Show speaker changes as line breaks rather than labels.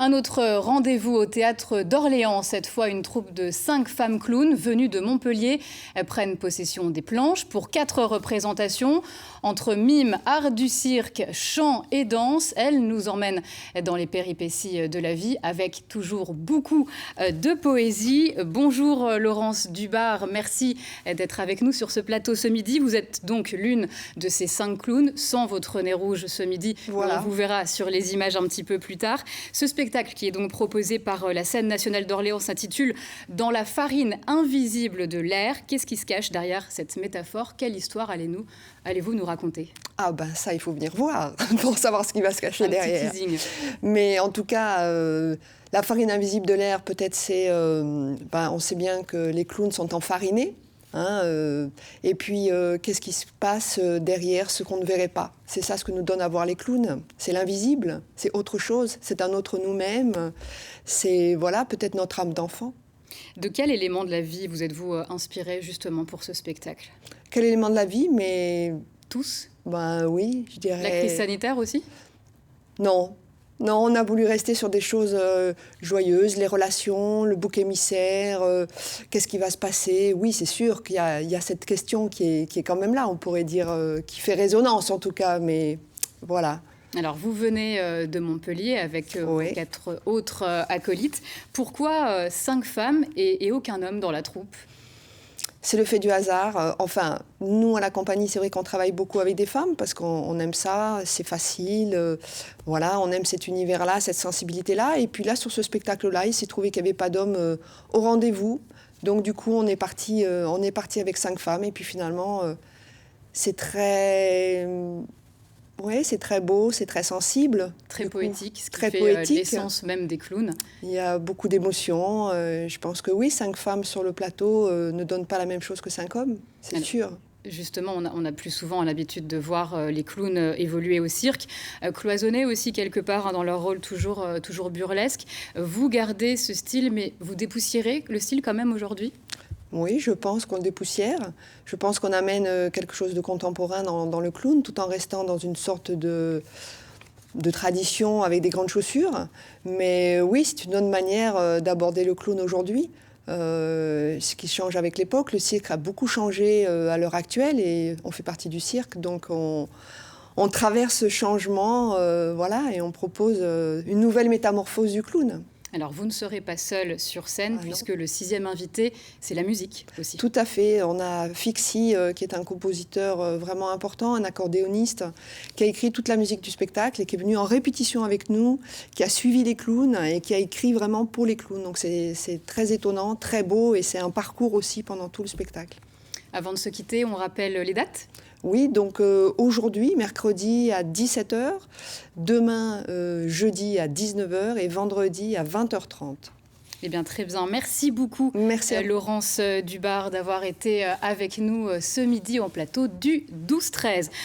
Un autre rendez-vous au théâtre d'Orléans, cette fois une troupe de 5 femmes clowns venues de Montpellier prennent possession des planches pour 4 représentations. Entre mime, art du cirque, chant et danse, elles nous emmènent dans les péripéties de la vie avec toujours beaucoup de poésie. Bonjour Laurence Dubar, merci d'être avec nous sur ce plateau ce midi. Vous êtes donc l'une de ces 5 clowns, sans votre nez rouge ce midi.
Voilà.
On vous verra sur les images un petit peu plus tard. Ce spectacle qui est donc proposé par la Scène nationale d'Orléans s'intitule « Dans la farine invisible de l'air ». Qu'est-ce qui se cache derrière cette métaphore? Quelle histoire allez-vous nous raconter?
Ah ben ça, il faut venir voir pour savoir ce qui va se cacher derrière.
Petit teasing.
Mais en tout cas, la farine invisible de l'air, peut-être c'est... on sait bien que les clowns sont enfarinés. Et puis, qu'est-ce qui se passe derrière ce qu'on ne verrait pas? C'est ça ce que nous donne à voir les clowns. C'est l'invisible, c'est autre chose, c'est un autre nous-mêmes. C'est, voilà, peut-être notre âme d'enfant.
De quel élément de la vie vous êtes-vous inspiré justement pour ce spectacle?
Quel élément de la vie? Mais
tous?
Ben oui, je dirais...
La crise sanitaire aussi?
Non. Non, on a voulu rester sur des choses joyeuses, les relations, le bouc émissaire, qu'est-ce qui va se passer? Oui, c'est sûr qu'il y a cette question qui est quand même là, on pourrait dire, qui fait résonance en tout cas, mais voilà.
Alors, vous venez de Montpellier avec
Oui.
4 autres acolytes. Pourquoi 5 femmes et aucun homme dans la troupe?
C'est le fait du hasard. Enfin, nous, à la compagnie, c'est vrai qu'on travaille beaucoup avec des femmes parce qu'on aime ça, c'est facile. Voilà, on aime cet univers-là, cette sensibilité-là. Et puis là, sur ce spectacle-là, il s'est trouvé qu'il n'y avait pas d'hommes au rendez-vous. Donc, du coup, on est parti avec 5 femmes. Et puis, finalement, c'est très... Oui, c'est très beau, c'est très sensible.
Très poétique, ce qui
très
fait
poétique.
l'essence même des clowns.
Il y a beaucoup d'émotions. Je pense que oui, 5 femmes sur le plateau ne donnent pas la même chose que 5 hommes, c'est sûr.
Justement, on a plus souvent l'habitude de voir les clowns évoluer au cirque, cloisonnés aussi quelque part dans leur rôle toujours burlesque. Vous gardez ce style, mais vous dépoussiérez le style quand même aujourd'hui?
Oui, je pense qu'on le dépoussière. Je pense qu'on amène quelque chose de contemporain dans le clown, tout en restant dans une sorte de tradition avec des grandes chaussures. Mais oui, c'est une autre manière d'aborder le clown aujourd'hui. Ce qui change avec l'époque, le cirque a beaucoup changé à l'heure actuelle et on fait partie du cirque. Donc on traverse ce changement voilà, et on propose une nouvelle métamorphose du clown.
Alors, vous ne serez pas seul sur scène, puisque le 6e invité, c'est la musique aussi.
Tout à fait. On a Fixie, qui est un compositeur vraiment important, un accordéoniste, qui a écrit toute la musique du spectacle et qui est venu en répétition avec nous, qui a suivi les clowns et qui a écrit vraiment pour les clowns. Donc, c'est très étonnant, très beau et c'est un parcours aussi pendant tout le spectacle.
Avant de se quitter, on rappelle les dates?
Oui, donc aujourd'hui, mercredi à 17h, demain, jeudi à 19h et vendredi à 20h30.
Eh bien, très bien. Merci beaucoup, Laurence Dubar, d'avoir été avec nous ce midi en plateau du 12-13.